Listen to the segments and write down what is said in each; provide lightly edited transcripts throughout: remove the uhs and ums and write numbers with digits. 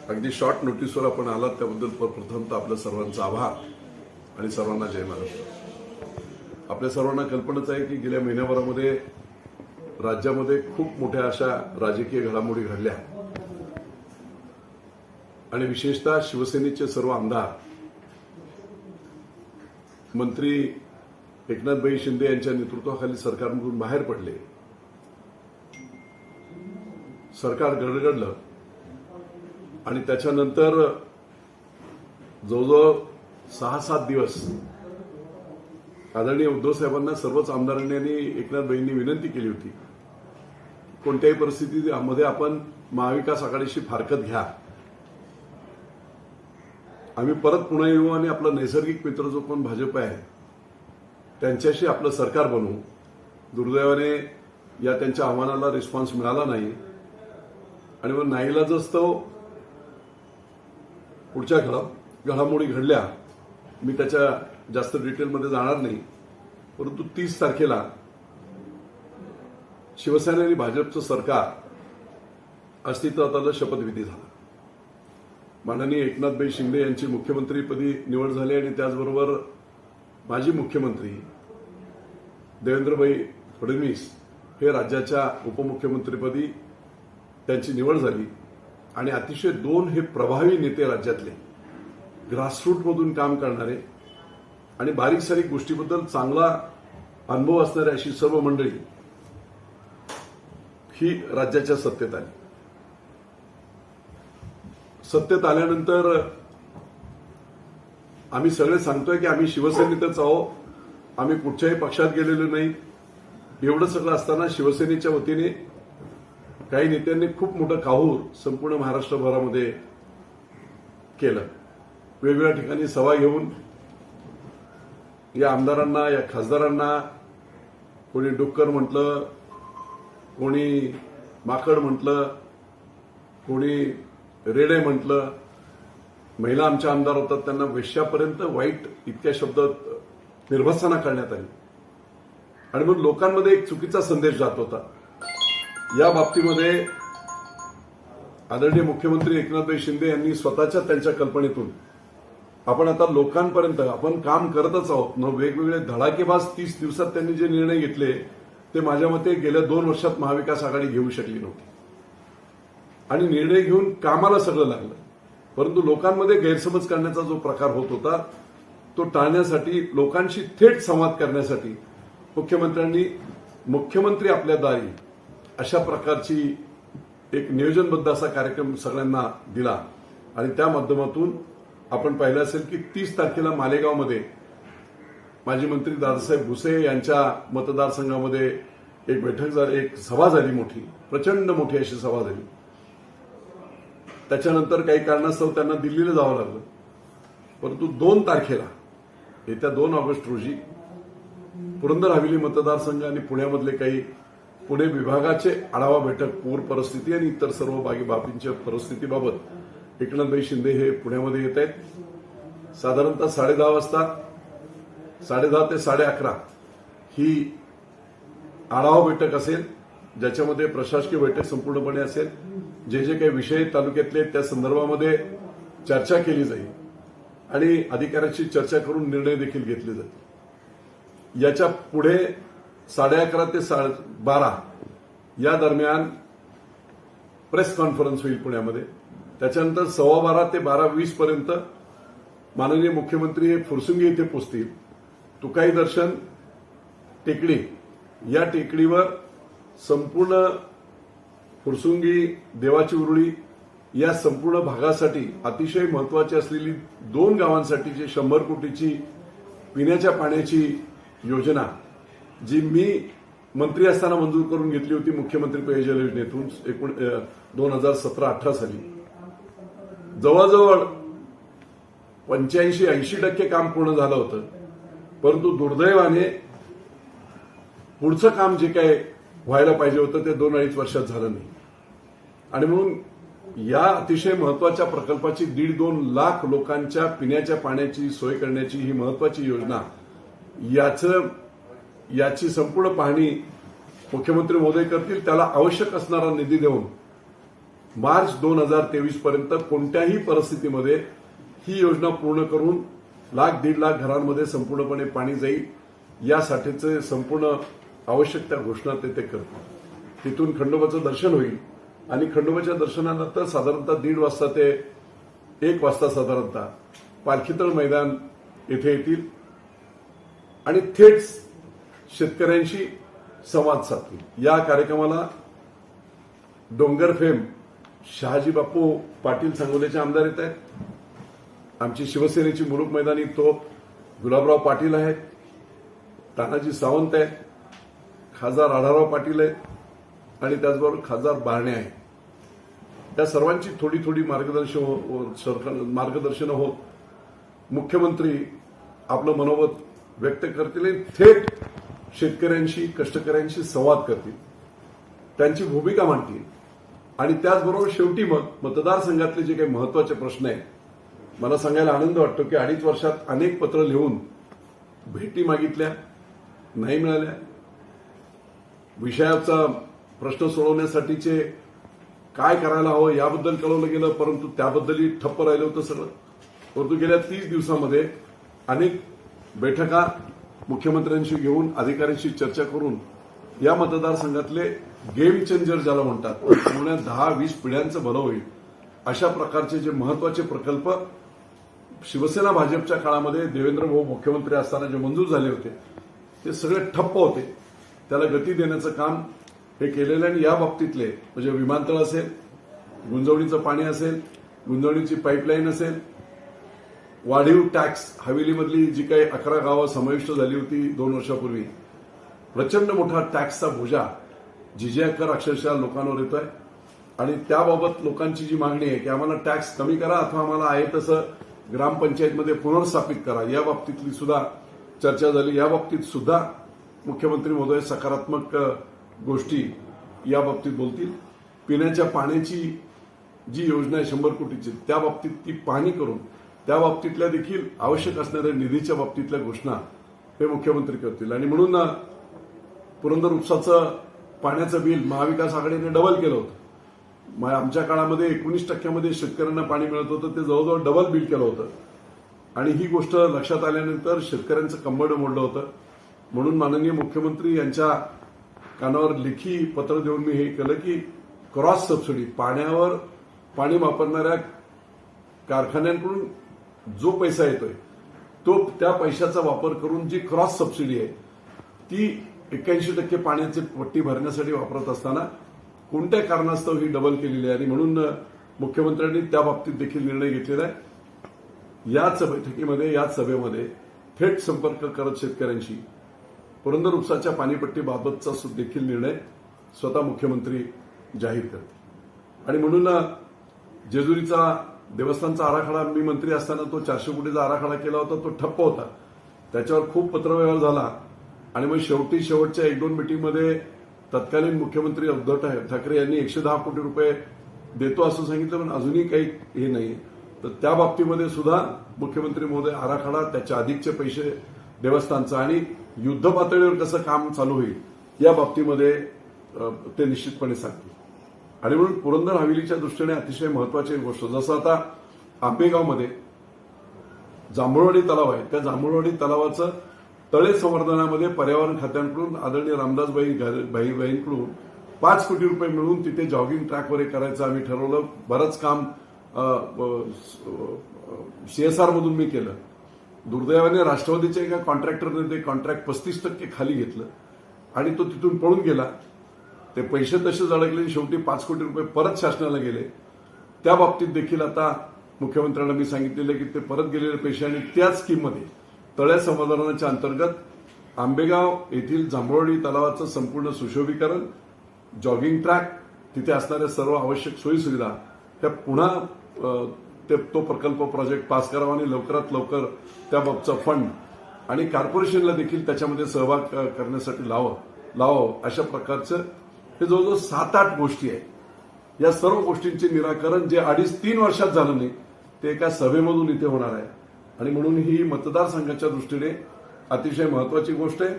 अगदी शॉर्ट नोटीसवर आपण आलात त्याबद्दल प्रथमतः आपल्या सर्वांचा आभार आणि सर्वांना जय महाराष्ट्र। आपल्या सर्वांना कल्पनाच आहे की गेल्या महिन्याभरामध्ये राज्यामध्ये खूप मोठ्या अशा राजकीय घडामोडी घडल्या आणि विशेषतः शिवसेनेचे सर्व आमदार मंत्री एकनाथभाई शिंदे यांच्या नेतृत्वाखाली सरकारमधून बाहेर पडले। सरकार गडगडलं आणि त्याच्यानंतर जवळजवळ 6-7 दिवस आदरणीय उद्धव साहेबांना सर्वच आमदारांनी आणि एकनाथभाईंनी विनंती केली होती कोणत्याही परिस्थितीमध्ये आपण महाविकास आघाडीशी फारकत घ्या, आम्ही परत पुन्हा येऊ आणि आपला नैसर्गिक मित्र जो कोण भाजप आहे त्यांच्याशी आपलं सरकार बनवू। दुर्दैवाने या त्यांच्या आव्हानाला रिस्पॉन्स मिळाला नाही आणि मग नाईलाजास्तव पुढच्या घडामोडी घडल्या। मी त्याच्या जास्त डिटेलमध्ये जाणार नाही, परंतु 30 तारखेला शिवसेना आणि भाजपचं सरकार अस्तित्वात आलं, शपथविधी झाला। माननीय एकनाथभाई शिंदे यांची मुख्यमंत्रीपदी निवड झाली आणि त्याचबरोबर माजी मुख्यमंत्री देवेंद्रभाई फडणवीस हे राज्याच्या उपमुख्यमंत्रीपदी त्यांची निवड झाली आणि अतिशय 2 हे प्रभावी नेते राज्यातले ग्रासरूटमधून काम करणारे आणि बारीक सारीक गोष्टीबद्दल चांगला अनुभव असणारी अशी सर्व मंडळी ही राज्याच्या सत्तेत आली। सत्तेत आल्यानंतर आम्ही सगळे सांगतोय की आम्ही शिवसेनेतच आहोत, आम्ही कुठच्याही पक्षात गेलेलो नाही। एवढं सगळं असताना शिवसेनेच्या वतीने काही नेत्यांनी खूप मोठं काहूर संपूर्ण महाराष्ट्रभरामध्ये केलं। वेगवेगळ्या ठिकाणी सभा घेऊन या आमदारांना, या खासदारांना कोणी डुक्कर म्हटलं, कोणी माकड म्हटलं, कोणी रेडे म्हटलं। महिला आमच्या आमदार होतात त्यांना वेश्यापर्यंत वाईट इतक्या शब्दात निर्भत्सना करण्यात आली आणि मग लोकांमध्ये एक चुकीचा संदेश जात होता। या बाबतीमध्ये आदरणीय मुख्यमंत्री एकनाथभाई शिंदे यांनी स्वतःच्या त्यांच्या कल्पनेतून आपण आता लोकांपर्यंत आपण काम करतच आहोत न, वेगवेगळे धडाकेबाज 30 दिवसात त्यांनी जे निर्णय घेतले ते माझ्या मते गेल्या 2 वर्षात महाविकास आघाडी घेऊ शकली नव्हती आणि निर्णय घेऊन कामाला सगळं लागलं, परंतु लोकांमध्ये गैरसमज करण्याचा जो प्रकार होत होता तो टाळण्यासाठी, लोकांशी थेट संवाद करण्यासाठी मुख्यमंत्र्यांनी मुख्यमंत्री आपल्या दारी अशा प्रकारची एक नियोजनबद्ध असा कार्यक्रम सगळ्यांना दिला आणि त्या माध्यमातून आपण पाहिलं असेल की 30 तारखेला मालेगावमध्ये माजी मंत्री दादासाहेब भुसे यांच्या मतदारसंघामध्ये एक बैठक झाली, एक सभा झाली, मोठी प्रचंड मोठी अशी सभा झाली। त्याच्यानंतर काही कारणास्तव त्यांना दिल्लीला जावं लागलं, परंतु 2 तारखेला येत्या 2 ऑगस्ट रोजी पुरंदर हवेली मतदारसंघ आणि पुण्यामधले काही पुणे विभागाचे आढावा बैठक, पूर परिस्थिती आणि इतर सर्व बाबींच्या परिस्थितीबाबत एकनाथभाई शिंदे हे पुण्यामध्ये येत आहेत। साधारणतः 10:30 वाजता 10:30 ते 11:30 ही आढावा बैठक असेल, ज्याच्यामध्ये प्रशासकीय बैठक संपूर्णपणे असेल। जे जे काही विषय तालुक्यातले त्या संदर्भामध्ये चर्चा केली जाईल आणि अधिकाऱ्यांशी चर्चा करून निर्णय देखील घेतले जातील। याच्या पुढे 11:30 ते 12:30 या दरम्यान प्रेस कॉन्फरन्स होईल पुण्यामध्ये। त्याच्यानंतर 12:15 ते 12:20 पर्यंत माननीय मुख्यमंत्री हे फुरसुंगी येथे पोहोचतील। तुकाई दर्शन टेकडी, या टेकडीवर संपूर्ण फुरसुंगी, देवाची उरुळी या संपूर्ण भागासाठी अतिशय महत्वाची असलेली 2 गावांसाठीची 100 कोटीची पिण्याच्या पाण्याची योजना जी मी मंत्री असताना मंजूर करून घेतली होती मुख्यमंत्री पेयजल योजनेतून 2017-18 साली, जवळजवळ 85-80% काम पूर्ण झालं होतं, परंतु दुर्दैवाने पुढचं काम जे काय व्हायला पाहिजे होतं ते 2-2.5 वर्षात झालं नाही आणि म्हणून या अतिशय महत्वाच्या प्रकल्पाची 1.5-2 लाख लोकांच्या पिण्याच्या पाण्याची सोय करण्याची ही महत्वाची योजना, याची संपूर्ण पाहणी मुख्यमंत्री महोदय करतील। त्याला आवश्यक असणारा निधी देऊन मार्च 2023 पर्यंत कोणत्याही परिस्थितीमध्ये ही योजना पूर्ण करून 1,00,000-1.5 लाख घरांमध्ये संपूर्णपणे पाणी जाईल यासाठीचे संपूर्ण आवश्यक त्या घोषणा ते करतील. तिथून खंडोबाचं दर्शन होईल आणि खंडोबाच्या दर्शनानंतर साधारणतः 1:30 वाजता ते 1 वाजता साधारणतः पालखीतळ मैदान येथे येतील आणि थेट शेतकऱ्यांशी संवाद साधतील. या कार्यक्रमाला डोंगरफेम शहाजी बापू पाटील सांगोल्याचे आमदार येत आहेत. आमची शिवसेनेची मुरुक मैदानी तो गुलाबराव पाटील आहेत, तानाजी सावंत आहेत, खासदार आढाराव पाटील आहेत आणि त्याचबरोबर खासदार बारणे आहेत. त्या सर्वांची थोडी थोडी मार्गदर्शन होत मुख्यमंत्री आपलं मनोगत व्यक्त करतील आणि थेट शेतकऱ्यांशी कष्टकऱ्यांशी संवाद करतील, त्यांची भूमिका मांडतील आणि त्याचबरोबर शेवटी मग मतदारसंघातले जे काही महत्वाचे प्रश्न आहेत, मला सांगायला आनंद वाटतो की 2.5 वर्षात अनेक पत्र लिहून भेटी मागितल्या, नाही मिळाल्या. विषयाचा प्रश्न सोडवण्यासाठीचे काय करायला हवं याबद्दल कळवलं गेलं, परंतु त्याबद्दलही ठप्प राहिलं होतं सगळं. परंतु गेल्या 30 दिवसामध्ये अनेक बैठका मुख्यमंत्र्यांशी घेऊन अधिकाऱ्यांशी चर्चा करून या मतदारसंघातले गेम चेंजर ज्याला म्हणतात, पुण्या 10-20 पिढ्यांचं भलं होईल अशा प्रकारचे जे महत्वाचे प्रकल्प शिवसेना भाजपच्या काळामध्ये देवेंद्र भाऊ मुख्यमंत्री असताना जे मंजूर झाले होते ते सगळे ठप्प होते. त्याला गती देण्याचं काम हे केलेलं आणि या बाबतीतले म्हणजे विमानतळ असेल, गुंजवणीचं पाणी असेल, गुंजवणीची पाईपलाईन असेल, वाढीव टॅक्स हवेलीमधली जी काही 11 गावं समाविष्ट झाली होती 2 वर्षापूर्वी, प्रचंड मोठा टॅक्सचा बोजा जिजिया कर अक्षरशः लोकांवर येतोय आणि त्याबाबत लोकांची जी मागणी आहे की आम्हाला टॅक्स कमी करा अथवा आम्हाला आहे तसं ग्रामपंचायतमध्ये पुनर्स्थापित करा, या बाबतीतली सुद्धा चर्चा झाली. या बाबतीत सुद्धा मुख्यमंत्री महोदय सकारात्मक गोष्टी या बाबतीत बोलतील. पिण्याच्या पाण्याची जी योजना आहे 100 कोटीची, त्या बाबतीत ती पाहणी करून त्या बाबतीतल्या देखील आवश्यक असणाऱ्या निधीच्या बाबतीतल्या घोषणा हे मुख्यमंत्री करतील. आणि म्हणून पुरंदर उपसाचं पाण्याचं बिल महाविकास आघाडीने डबल केलं होतं. आमच्या काळामध्ये 19% शेतकऱ्यांना पाणी मिळत होतं, ते जवळजवळ डबल बिल केलं होतं आणि ही गोष्ट लक्षात आल्यानंतर शेतकऱ्यांचं कंबरडं मोडलं होतं. म्हणून माननीय मुख्यमंत्री यांच्या कानावर लेखी पत्र देऊन मी हे केलं की क्रॉस सबसिडी, पाण्यावर पाणी वापरणाऱ्या कारखान्यांकडून जो पैसा येतोय तो त्या पैशाचा वापर करून जी क्रॉस सबसिडी आहे ती 81% पाण्याची पट्टी भरण्यासाठी वापरत असताना कोणत्या कारणास्तव ही डबल केलेली आहे आणि म्हणून मुख्यमंत्र्यांनी त्या बाबतीत देखील निर्णय घेतलेला आहे. याच बैठकीमध्ये, याच सभेमध्ये थेट संपर्क करत शेतकऱ्यांशी पुरंदर उपसाच्या पाणीपट्टीबाबतचा देखील निर्णय स्वतः मुख्यमंत्री जाहीर करतील. आणि म्हणून जेजुरीचा देवस्थानचा आराखडा मी मंत्री असताना तो 400 कोटीचा आराखडा केला होता, तो ठप्प होता. त्याच्यावर खूप पत्रव्यवहार झाला आणि मग शेवटच्या 1-2 मिटिंगमध्ये तत्कालीन मुख्यमंत्री उद्धव ठाकरे यांनी 110 कोटी रुपये देतो असं सांगितलं, पण अजूनही काही हे नाही. तर त्या बाबतीमध्ये सुद्धा मुख्यमंत्री महोदय आराखडा, त्याच्या अधिकचे पैसे देवस्थानचा आणि युद्ध पातळीवर कसं काम चालू होईल या बाबतीमध्ये ते निश्चितपणे सांगतील. आणि म्हणून पुरंदर हवेलीच्या दृष्टीने अतिशय महत्वाची गोष्ट, जसं आता आंबेगावमध्ये जांभूळवाडी तलाव आहे, त्या जांभूळवाडी तलावाचं तळे संवर्धनामध्ये पर्यावरण खात्यांकडून आदरणीय रामदासबाईंकडून 5 कोटी रुपये मिळून तिथे जॉगिंग ट्रॅकवर हे करायचं आम्ही ठरवलं. बरंच काम CSR मधून मी केलं. दुर्दैवाने राष्ट्रवादीच्या एका कॉन्ट्रॅक्टरने ते कॉन्ट्रॅक्ट 35% खाली घेतलं आणि तो तिथून पळून गेला. ते पैसे तसेच अडकले, शेवटी 5 कोटी रुपये परत शासनाला गेले. त्या बाबतीत देखील आता मुख्यमंत्र्यांना मी सांगितलेलं की ते परत गेलेले पैसे आणि त्याच स्कीममध्ये तळे संवर्धनाच्या अंतर्गत आंबेगाव येथील जांभूळवाडी तलावाचं संपूर्ण सुशोभीकरण, जॉगिंग ट्रॅक, तिथे असणाऱ्या सर्व आवश्यक सोयीसुविधा त्या पुन्हा तो प्रकल्प प्रोजेक्ट पास करावा आणि लवकरात लवकर त्याबाबतचा फंड आणि कॉर्पोरेशनला देखील त्याच्यामध्ये सहभाग करण्यासाठी लावावं अशा प्रकारचं हे जवळजवळ 7-8 गोष्टी आहेत. या सर्व गोष्टींचे निराकरण जे 2.5-3 वर्षात झालं नाही ते एका सभेमधून इथे होणार आहे. आणि म्हणून ही मतदारसंघाच्या दृष्टीने अतिशय महत्वाची गोष्ट आहे.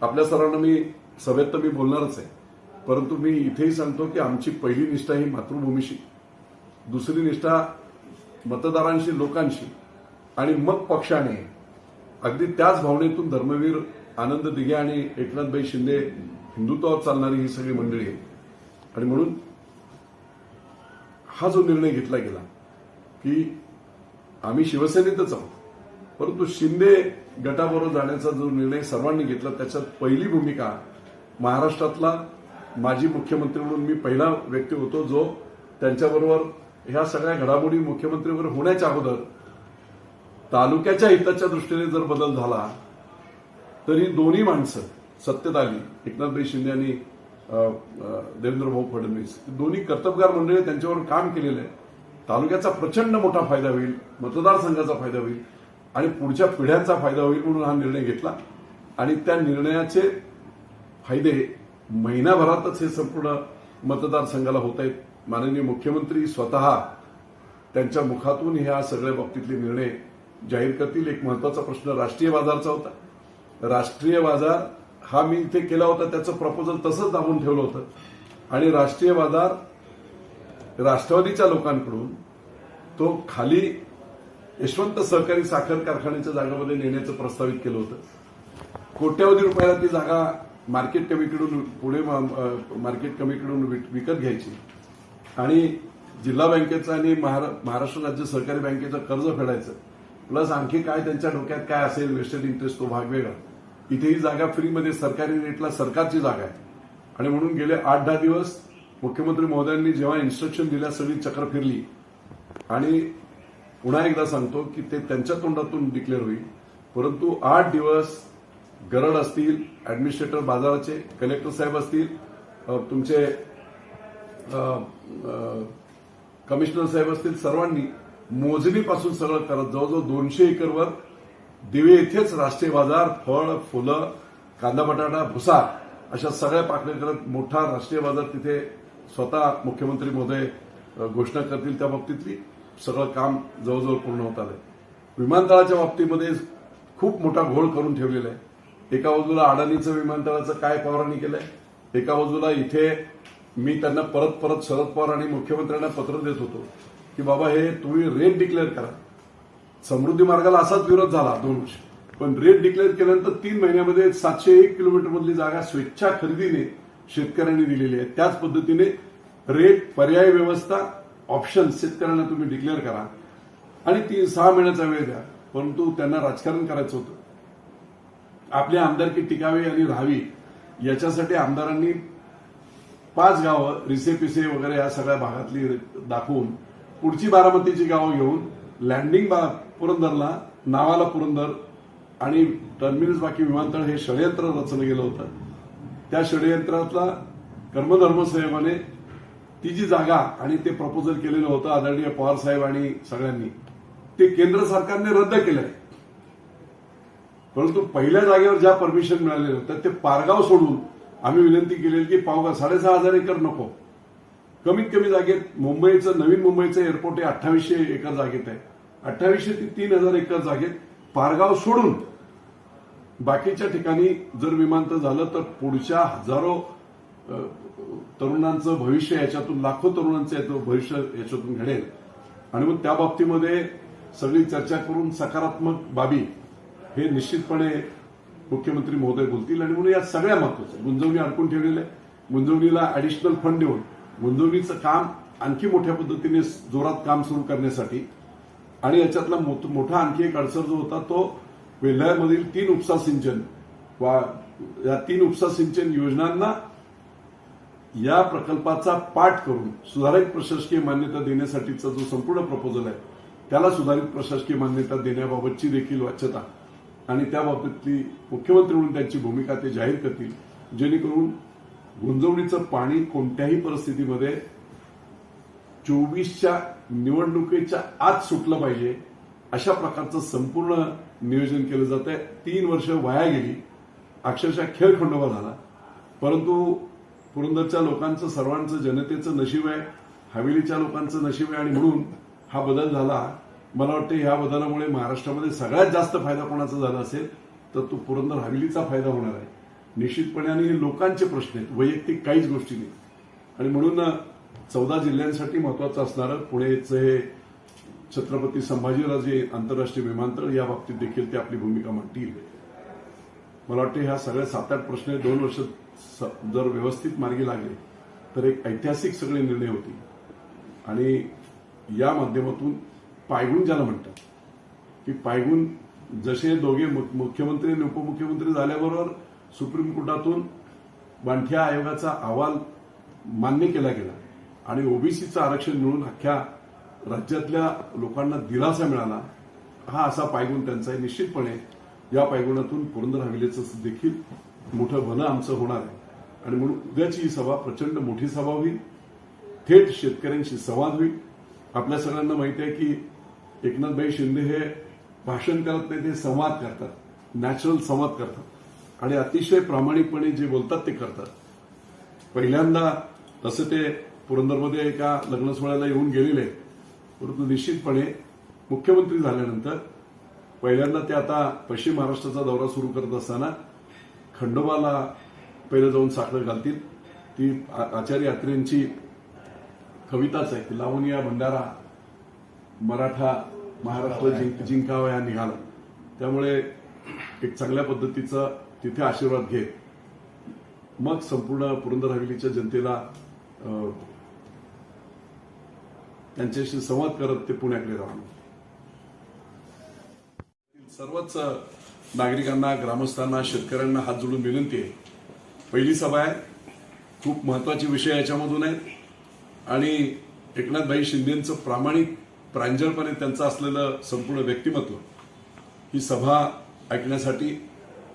आपल्या सर्वांना मी सभेत तर मी बोलणारच आहे, परंतु मी इथेही सांगतो की आमची पहिली निष्ठा ही मातृभूमीशी, दुसरी निष्ठा मतदारांशी, लोकांशी, आणि मग पक्षाने. अगदी त्याच भावनेतून धर्मवीर आनंद दिघे आणि एकनाथभाई शिंदे हिंदुत्वावर चालणारी ही सगळी मंडळी आहे. आणि म्हणून हा जो निर्णय घेतला गेला की आम्ही शिवसेनेतच आहोत, परंतु शिंदे गटाबरोबर जाण्याचा जो निर्णय सर्वांनी घेतला त्याच्यात पहिली भूमिका महाराष्ट्रातला माजी मुख्यमंत्री म्हणून मी पहिला व्यक्ती होतो जो त्यांच्याबरोबर ह्या सगळ्या घडामोडी मुख्यमंत्री वगैरे होण्याच्या अगोदर तालुक्याच्या हिताच्या दृष्टीने जर बदल झाला तरी दोन्ही माणसं सत्तेत आली, एकनाथभाई शिंदे आणि देवेंद्र भाऊ फडणवीस, दोन्ही कर्तबगार मंडळी त्यांच्यावर काम केलेलं आहे. तालुक्याचा प्रचंड मोठा फायदा होईल, मतदारसंघाचा फायदा होईल आणि पुढच्या पिढ्यांचा फायदा होईल म्हणून हा निर्णय घेतला. आणि त्या निर्णयाचे फायदे महिनाभरातच हे संपूर्ण मतदारसंघाला होत आहेत. माननीय मुख्यमंत्री स्वतः त्यांच्या मुखातून ह्या सगळ्या बाबतीतले निर्णय जाहीर करतील. एक महत्वाचा प्रश्न राष्ट्रीय बाजारचा होता. राष्ट्रीय बाजार हा मी इथे केला होता, त्याचं प्रपोजल तसंच दाबून ठेवलं होतं आणि राष्ट्रीय बाजार राष्ट्रवादीच्या लोकांकडून तो खाली यशवंत सहकारी साखर कारखान्याच्या जागामध्ये नेण्याचं प्रस्तावित केलं होतं. कोट्यवधी रुपयाला ती जागा मार्केट कमीकडून पुणे मार्केट कमीकडून विकत घ्यायची आणि जिल्हा बँकेचं आणि महाराष्ट्र राज्य सहकारी बँकेचं कर्ज फेडायचं, प्लस आणखी काय त्यांच्या डोक्यात काय असेल वेस्टेड इंटरेस्ट तो भाग वेगळा. इथे ही जागा फ्रीमध्ये सरकारी रेटला सरकारची जागा आहे. आणि म्हणून गेले 8-10 दिवस मुख्यमंत्री महोदयांनी जेव्हा इन्स्ट्रक्शन दिल्या सगळी चक्र फिरली. आणि पुन्हा एकदा सांगतो की ते त्यांच्या तोंडातून डिक्लेअर होईल, परंतु 8 दिवस गरड असतील, ऍडमिनिस्ट्रेटर बाजाराचे, कलेक्टर साहेब असतील, तुमचे कमिशनर साहेब असतील, सर्वांनी मोजणीपासून सगळं करत जवळजवळ 200 एकरवर दिवे येथेच राष्ट्रीय बाजार, फळ, फुलं, कांदा, बटाटा, भुसा अशा सगळ्या पाकळ्या करत मोठा राष्ट्रीय बाजार तिथे स्वतः मुख्यमंत्री महोदय घोषणा करतील. त्या बाबतीतली सगळं काम जवळजवळ पूर्ण होत आलंय. विमानतळाच्या बाबतीमध्ये खूप मोठा घोळ करून ठेवलेला आहे. एका बाजूला अडाणीचं विमानतळाचं काय पवारांनी केलंय, एका बाजूला इथे मी त्यांना परत परत शरद पवार आणि मुख्यमंत्र्यांना पत्र देत होतो की बाबा हे तुम्ही रेट डिक्लेअर करा. समृद्धी मार्गाला असाच विरोध झाला 2 वर्ष, पण रेट डिक्लेअर केल्यानंतर 3 महिन्यामध्ये 701 किलोमीटर मधली जागा स्वेच्छा खरेदीने शेतकऱ्यांनी दिलेली आहे. त्याच पद्धतीने रेट, पर्याय व्यवस्था, ऑप्शन शेतकऱ्यांना तुम्ही डिक्लेअर करा आणि 6 महिन्याचा वेळ द्या. परंतु त्यांना राजकारण करायचं होतं. आपली आमदारकी टिकावी आणि राहावी याच्यासाठी आमदारांनी 5 गावं रिसे-पिसे वगैरे या सगळ्या भागातली दाखवून पुढची बारामतीची गावं घेऊन लँडिंग पुरंदरला, नावाला पुरंदर आणि टर्मिनस बाकी विमानतळ हे षडयंत्र रचलं गेलं होतं. त्या षडयंत्रातला कर्मधर्म साहेबाने ती जी जागा आणि ते प्रपोजल केलेलं होतं आदरणीय पवार साहेब आणि सगळ्यांनी, ते केंद्र सरकारने रद्द केलंय. परंतु पहिल्या जागेवर ज्या परमिशन मिळालेलं होतं ते पारगाव सोडून आम्ही विनंती केलेली की 6,500 एकर नको, कमीत कमी जागेत मुंबईचं, नवीन मुंबईचं एअरपोर्ट हे 2800 एकर जागेत आहे. 2800 ते 3000 एकर जागेत पारगाव सोडून बाकीच्या ठिकाणी जर विमानतळ झालं तर पुढच्या हजारो तरुणांचं भविष्य याच्यातून, लाखो तरुणांचं भविष्य याच्यातून घडेल. आणि मग त्या बाबतीमध्ये सगळी चर्चा करून सकारात्मक बाबी हे निश्चितपणे मुख्यमंत्री महोदय बोलतील. आणि म्हणून या सगळ्या महत्वाचं गुंजवणी अडकून ठेवलेलं आहे. गुंजवणीला ऍडिशनल फंड देऊन गुंजवणीचं काम आणखी मोठ्या पद्धतीने जोरात काम सुरू करण्यासाठी. आणि याच्यातला मोठा आणखी एक अडसर जो होता तो वेल्हारमधील 3 उपसा सिंचन, या 3 उपसा सिंचन योजनांना या प्रकल्पाचा पाठ करून सुधारित प्रशासकीय मान्यता देण्यासाठीचा जो संपूर्ण प्रपोजल आहे त्याला सुधारित प्रशासकीय मान्यता देण्याबाबतची देखील वाच्यता आणि त्याबाबतीतली मुख्यमंत्री म्हणून त्यांची भूमिका ते जाहीर करतील, जेणेकरून गुंजवणीचं पाणी कोणत्याही परिस्थितीमध्ये 24च्या निवडणुकीच्या आत सुटलं पाहिजे अशा प्रकारचं संपूर्ण नियोजन केलं जात आहे. 3 वर्ष वाया गेली, अक्षरशः खेळखंडोबा झाला. परंतु पुरंदरच्या लोकांचं, सर्वांचं, जनतेचं नशीब आहे, हवेलीच्या लोकांचं नशीब आहे आणि म्हणून हा बदल झाला. मला वाटतं ह्या बदलामुळे महाराष्ट्रामध्ये सगळ्यात जास्त फायदा कोणाचा झाला असेल तर तो पुरंदर हवेलीचा फायदा होणार आहे. निश्चितपणे आणि हे लोकांचे प्रश्न आहेत, वैयक्तिक काहीच गोष्टी नाही. आणि म्हणून 14 जिल्ह्यांसाठी महत्वाचं असणारं पुणेचं हे छत्रपती संभाजीराजे आंतरराष्ट्रीय विमानतळ या बाबतीत देखील ते आपली भूमिका मांडतील. मला वाटतं ह्या सगळ्या 7-8 प्रश्न 2 वर्ष जर व्यवस्थित मार्गी लागले तर एक ऐतिहासिक सगळे निर्णय होतील. आणि या माध्यमातून पायगुण ज्याला म्हणतात की पायगुण जसे दोघे मुख्यमंत्री आणि उपमुख्यमंत्री झाल्याबरोबर सुप्रीम कोर्टातून बांठिया आयोगाचा अहवाल मान्य केला गेला आणि ओबीसीचं आरक्षण मिळून अख्ख्या राज्यातल्या लोकांना दिलासा मिळाला, हा असा पायगुण त्यांचा आहे. निश्चितपणे या पायगुणातून पुरंदर हवेलीचं देखील मोठं भलं आमचं होणार आहे. आणि म्हणून उद्याची ही सभा प्रचंड मोठी सभा होईल, थेट शेतकऱ्यांशी संवाद होईल. आपल्या सगळ्यांना माहिती आहे की एकनाथभाई शिंदे हे भाषण करत नाही, ते संवाद करतात, नॅचरल संवाद करतात आणि अतिशय प्रामाणिकपणे जे बोलतात ते करतात. पहिल्यांदा तसं ते पुरंदरमध्ये एका लग्न सोहळ्याला येऊन गेलेले, परंतु निश्चितपणे मुख्यमंत्री झाल्यानंतर पहिल्यांदा ते आता पश्चिम महाराष्ट्राचा दौरा सुरू करत असताना खंडोबाला पहिलं जाऊन साखर घालतील. ती आचार्य यात्रेंची कविताच आहे, लावून भंडारा मराठा महाराष्ट्र जिंकावा या निघाला. त्यामुळे एक चांगल्या पद्धतीचा तिथे आशीर्वाद घेत मग संपूर्ण पुरंदर हवेलीच्या जनतेला त्यांच्याशी संवाद करत ते पुण्याकडे राहणार. सर्वच नागरिकांना, ग्रामस्थांना, शेतकऱ्यांना हात जोडून विनंती आहे, पहिली सभा आहे, खूप महत्वाचे विषय याच्यामधून आहेत आणि एकनाथभाई शिंदेंचं प्रामाणिक प्रांजळपणे त्यांचं असलेलं संपूर्ण व्यक्तिमत्व, ही सभा ऐकण्यासाठी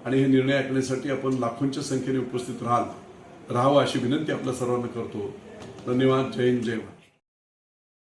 आणि हे निर्णय ऐकण्यासाठी आपण लाखोंच्या संख्येने उपस्थित राहावं अशी विनंती आपल्या सर्वांना करतो. धन्यवाद. जय हिंद, जय भारत.